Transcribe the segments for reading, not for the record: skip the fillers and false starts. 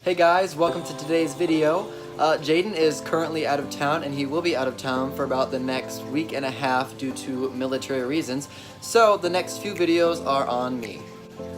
Hey guys, welcome to today's video. Jaden is currently out of town and he will be out of town for about the next week and a half due to military reasons. So the next few videos are on me.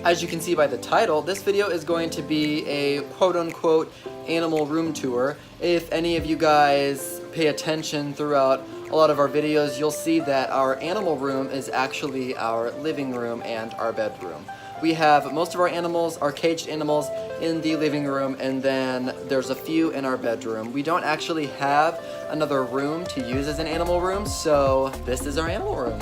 As you can see by the title, this video is going to be a quote-unquote animal room tour. If any of you guys pay attention throughout a lot of our videos, you'll see that our animal room is actually our living room and our bedroom. We have most of our animals, our caged animals, in the living room, and then there's a few in our bedroom. We don't actually have another room to use as an animal room, so this is our animal room.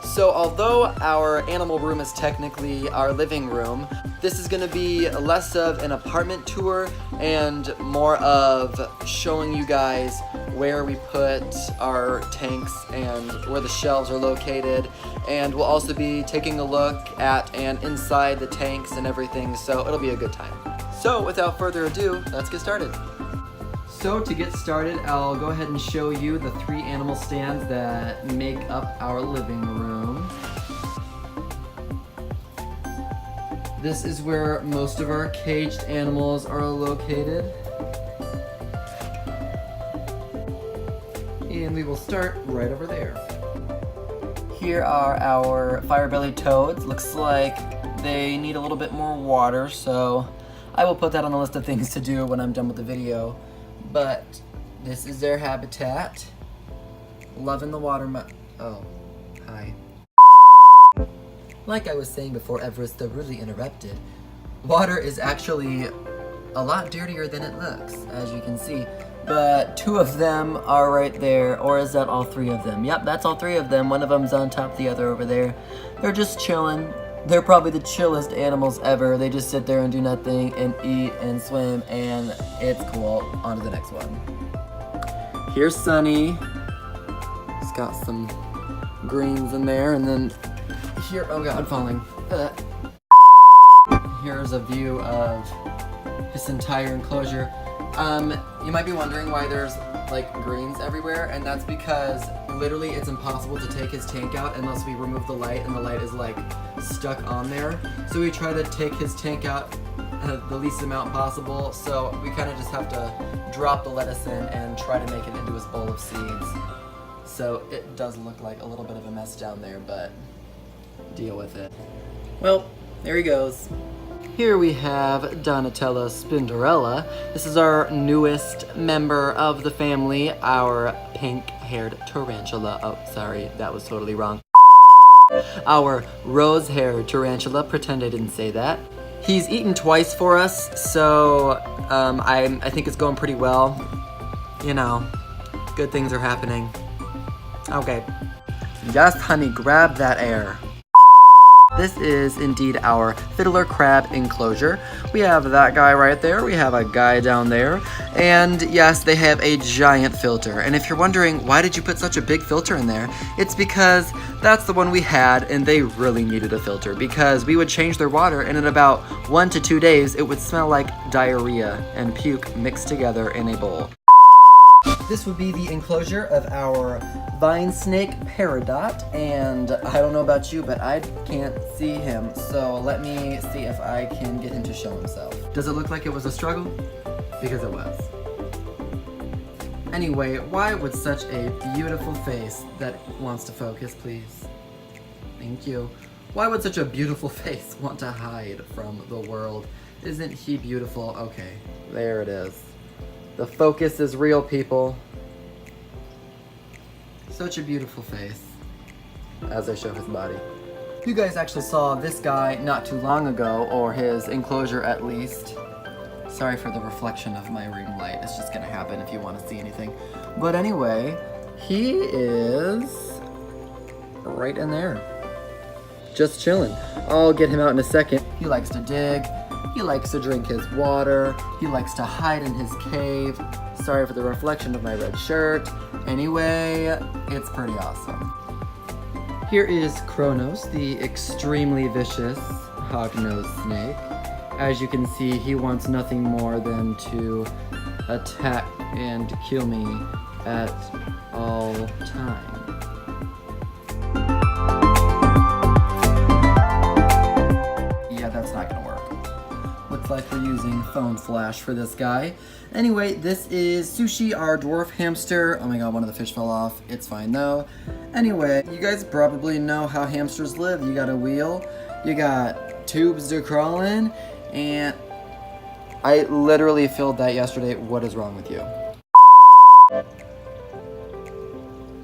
So although our animal room is technically our living room, this is going to be less of an apartment tour and more of showing you guys where we put our tanks and where the shelves are located, and we'll also be taking a look at and inside the tanks and everything, so it'll be a good time. So without further ado, let's get started. So to get started, I'll go ahead and show you the 3 animal stands that make up our living room. This is where most of our caged animals are located. And we will start right over there. Here are our Firebellied Toads. Looks like they need a little bit more water, so I will put that on the list of things to do when I'm done with the video. But this is their habitat. Loving the water. Oh, hi. Like I was saying before Everest really interrupted, water is actually a lot dirtier than it looks, as you can see. But 2 of them are right there, or is that all 3 of them? Yep, that's all 3 of them. One of them's on top of the other over there. They're just chilling. They're probably the chillest animals ever. They just sit there and do nothing and eat and swim, and it's cool. On to the next one. Here's Sunny. He's got some greens in there, and then here, oh god, I'm falling. Here's a view of this entire enclosure. You might be wondering why there's like greens everywhere, and that's because literally it's impossible to take his tank out unless we remove the light, and the light is like stuck on there. So we try to take his tank out the least amount possible, so we kind of just have to drop the lettuce in and try to make it into his bowl of seeds. So it does look like a little bit of a mess down there, but deal with it. Well, there he goes. Here we have Donatella Spinderella. This is our newest member of the family, our pink-haired tarantula. Oh, sorry, that was totally wrong. Our rose-haired tarantula, pretend I didn't say that. He's eaten twice for us, so I think it's going pretty well. You know, good things are happening. Okay. Yes, honey, grab that air. This is indeed our Fiddler crab enclosure. We have that guy right there, we have a guy down there, and yes, they have a giant filter. And if you're wondering, why did you put such a big filter in there? It's because that's the one we had, and they really needed a filter, because we would change their water, and in about 1 to 2 days, it would smell like diarrhea and puke mixed together in a bowl. This would be the enclosure of our vine snake Peridot, and I don't know about you, but I can't see him, so let me see if I can get him to show himself. Does it look like it was a struggle? Because it was. Anyway, why would such a beautiful face that wants to focus, please? Thank you. Why would such a beautiful face want to hide from the world? Isn't he beautiful? Okay, there it is. The focus is real, people. Such a beautiful face, as I show his body. You guys actually saw this guy not too long ago, or his enclosure at least. Sorry for the reflection of my ring light. It's just gonna happen if you want to see anything. But anyway, he is right in there, just chilling. I'll get him out in a second. He likes to dig. He likes to drink his water. He likes to hide in his cave. Sorry for the reflection of my red shirt. Anyway, it's pretty awesome. Here is Chronos, the extremely vicious hog-nosed snake. As you can see, he wants nothing more than to attack and kill me at all times. Yeah, that's not gonna work. Looks like we're using phone flash for this guy. Anyway, this is Sushi, our dwarf hamster. Oh my god, one of the fish fell off. It's fine though. Anyway, you guys probably know how hamsters live. You got a wheel, you got tubes to crawl in, and I literally filled that yesterday. What is wrong with you?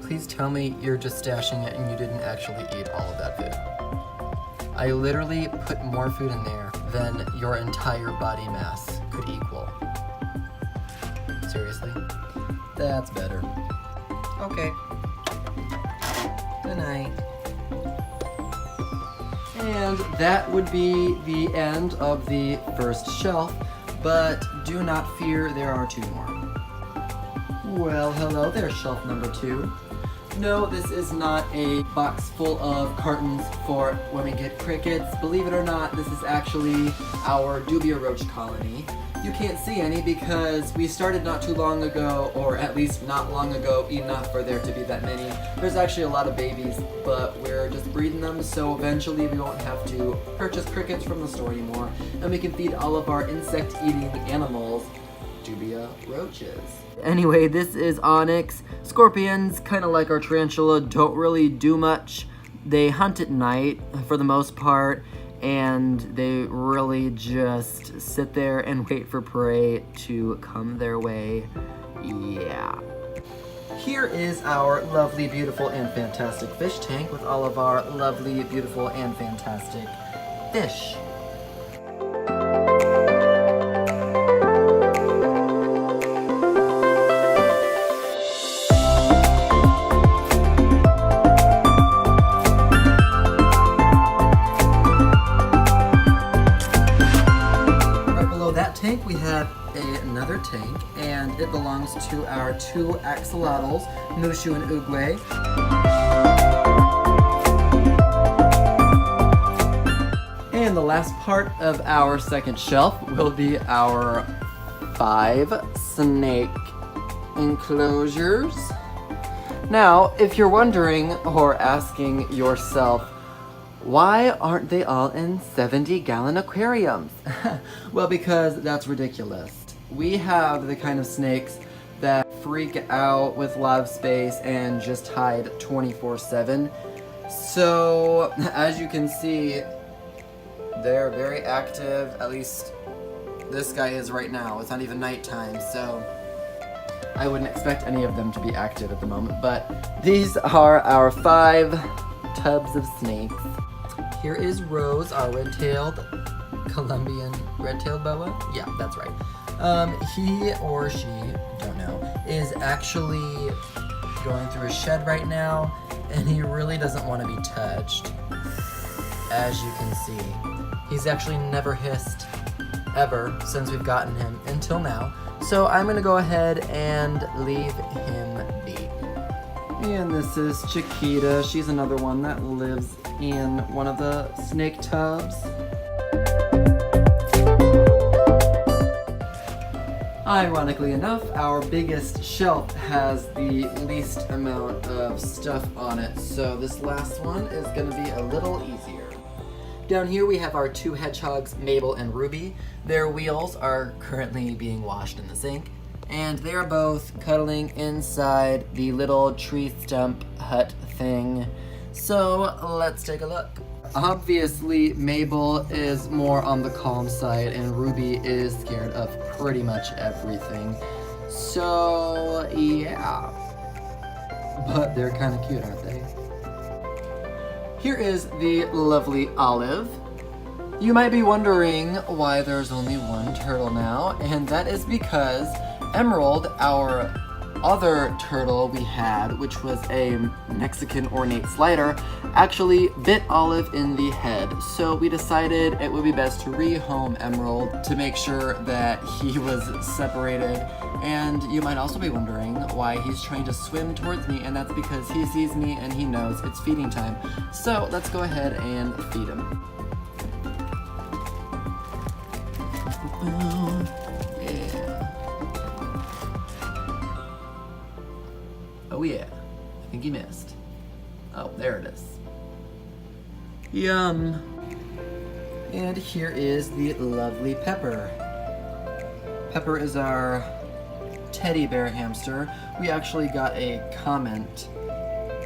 Please tell me you're just stashing it and you didn't actually eat all of that food. I literally put more food in there than your entire body mass could equal. Seriously? That's better. Okay. Good night. And that would be the end of the first shelf, but do not fear, there are 2 more. Well, hello there, shelf number 2. No, this is not a box full of cartons for when we get crickets. Believe it or not, this is actually our Dubia Roach colony. You can't see any because we started not too long ago, or at least not long ago enough for there to be that many. There's actually a lot of babies, but we're just breeding them, so eventually we won't have to purchase crickets from the store anymore, and we can feed all of our insect-eating animals Dubia Roaches. Anyway, this is Onyx. Scorpions, kind of like our tarantula, don't really do much. They hunt at night for the most part, and they really just sit there and wait for prey to come their way. Yeah. Here is our lovely, beautiful, and fantastic fish tank with all of our lovely, beautiful, and fantastic fish. We have another tank, and it belongs to our 2 axolotls, Mushu and Uguay. And the last part of our second shelf will be our 5 snake enclosures. Now, if you're wondering or asking yourself, why aren't they all in 70-gallon aquariums? Well, because that's ridiculous. We have the kind of snakes that freak out with a lot of space and just hide 24/7. So, as you can see, they're very active. At least this guy is right now. It's not even nighttime, so I wouldn't expect any of them to be active at the moment. But these are our 5 tubs of snakes. Here is Rose, our red-tailed Colombian red-tailed boa. Yeah, that's right. He or she, don't know, is actually going through a shed right now, and he really doesn't want to be touched. As you can see, he's actually never hissed ever since we've gotten him until now. So I'm gonna go ahead and leave him be. And this is Chiquita. She's another one that lives in one of the snake tubs. Ironically enough, our biggest shelf has the least amount of stuff on it, so this last one is gonna be a little easier. Down here we have our 2 hedgehogs, Mabel and Ruby. Their wheels are currently being washed in the sink, and they are both cuddling inside the little tree stump hut thing. So let's take a look. Obviously, Mabel is more on the calm side, and Ruby is scared of pretty much everything. So yeah, but they're kind of cute, aren't they? Here is the lovely Olive. You might be wondering why there's only 1 turtle now, and that is because Emerald, our other turtle we had, which was a Mexican ornate slider, actually bit Olive in the head. So we decided it would be best to rehome Emerald to make sure that he was separated. And you might also be wondering why he's trying to swim towards me, and that's because he sees me and he knows it's feeding time. So let's go ahead and feed him. Oh yeah, I think he missed. Oh, there it is. Yum. And here is the lovely Pepper. Pepper is our teddy bear hamster. We actually got a comment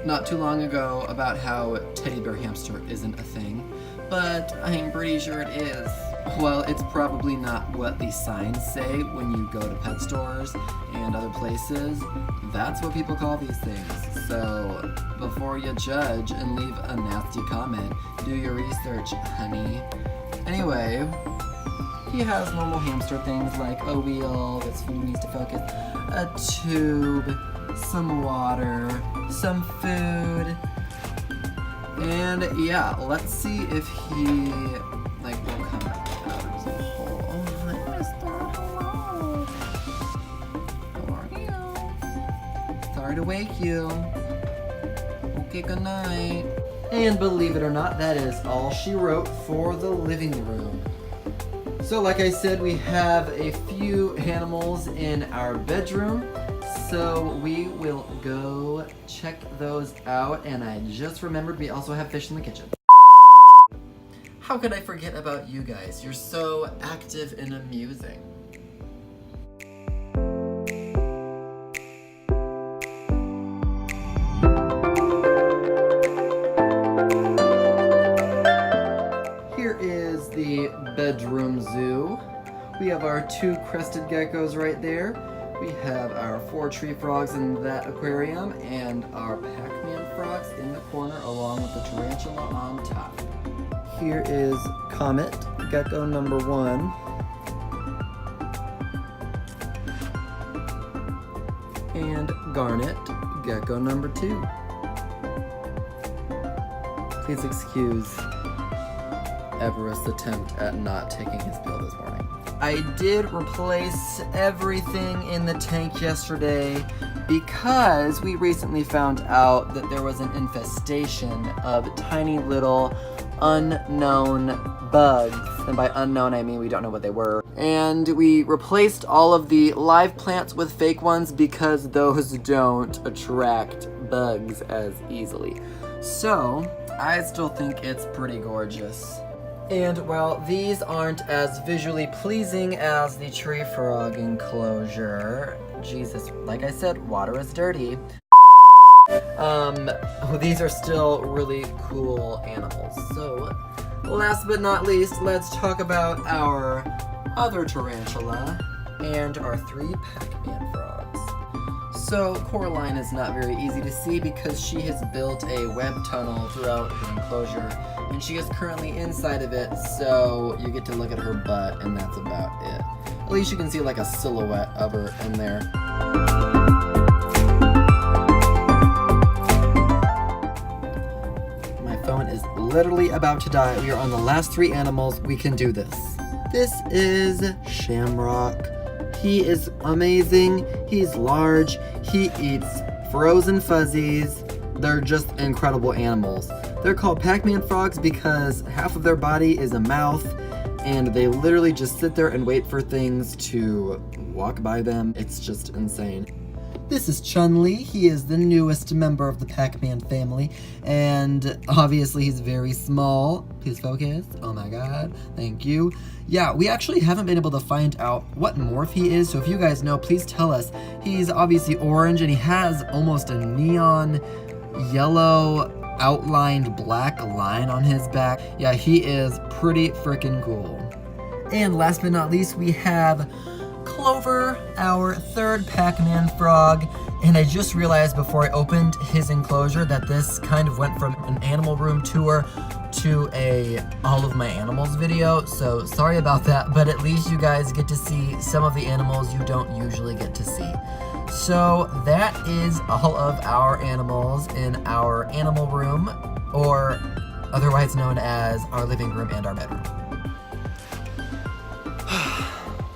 not too long ago about how teddy bear hamster isn't a thing, but I'm pretty sure it is. Well, it's probably not what the signs say when you go to pet stores and other places. That's what people call these things. So before you judge and leave a nasty comment, do your research, honey. Anyway, he has normal hamster things like a wheel that's needs to focus, a tube, some water, some food, and yeah, let's see if he will come out of the hole. Oh, hi, Mister. Hello. How are you? Sorry to wake you. Okay, good night. And believe it or not, that is all she wrote for the living room. So like I said, we have a few animals in our bedroom, so we will go check those out. And I just remembered we also have fish in the kitchen. How could I forget about you guys? You're so active and amusing. Here is the bedroom zoo. We have our 2 crested geckos right there. We have our 4 tree frogs in that aquarium and our Pac-Man frogs in the corner along with the tarantula on top. Here is Comet, gecko number 1. And Garnet, gecko number 2. Please excuse Everest's attempt at not taking his pill this morning. I did replace everything in the tank yesterday because we recently found out that there was an infestation of tiny little unknown bugs. And by unknown, I mean we don't know what they were. And we replaced all of the live plants with fake ones because those don't attract bugs as easily. So, I still think it's pretty gorgeous. And while these aren't as visually pleasing as the tree frog enclosure, Jesus, like I said, water is dirty. These are still really cool animals. So, last but not least, let's talk about our other tarantula and our 3 Pac-Man frogs. So, Coraline is not very easy to see because she has built a web tunnel throughout her enclosure, and she is currently inside of it, so you get to look at her butt, and that's about it. At least you can see like a silhouette of her in there. My phone is literally about to die. We are on the last 3 animals. We can do this. This is Shamrock. He is amazing. He's large. He eats frozen fuzzies. They're just incredible animals. They're called Pac-Man frogs because half of their body is a mouth, and they literally just sit there and wait for things to walk by them. It's just insane. This is Chumley. He is the newest member of the Pac-Man family, and obviously he's very small. Please focus. Oh my god. Thank you. Yeah, we actually haven't been able to find out what morph he is, so if you guys know, please tell us. He's obviously orange, and he has almost a neon yellow outlined black line on his back. Yeah, he is pretty freaking cool. And last but not least, we have Clover, our 3rd Pac-Man frog. And I just realized before I opened his enclosure that this kind of went from an animal room tour to a all of my animals video, so sorry about that, but at least you guys get to see some of the animals you don't usually get to see. So that is all of our animals in our animal room, or otherwise known as our living room and our bedroom.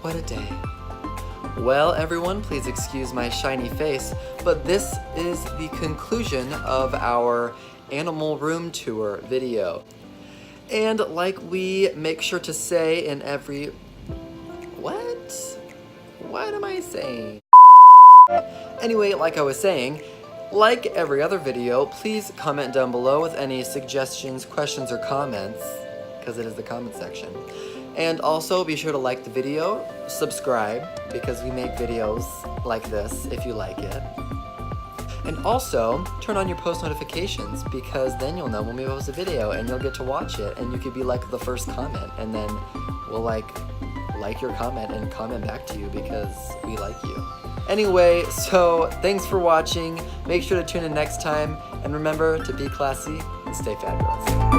What a day. Well, everyone, please excuse my shiny face, but this is the conclusion of our animal room tour video. And like we make sure to say in every... What am I saying? Anyway, like I was saying, like every other video, please comment down below with any suggestions, questions, or comments. because it is the comment section. And also be sure to like the video, subscribe, because we make videos like this if you like it. And also, turn on your post notifications, because then you'll know when we post a video and you'll get to watch it, and you could be like the first comment, and then we'll like your comment and comment back to you because we like you. Anyway, so thanks for watching. Make sure to tune in next time, and remember to be classy and stay fabulous.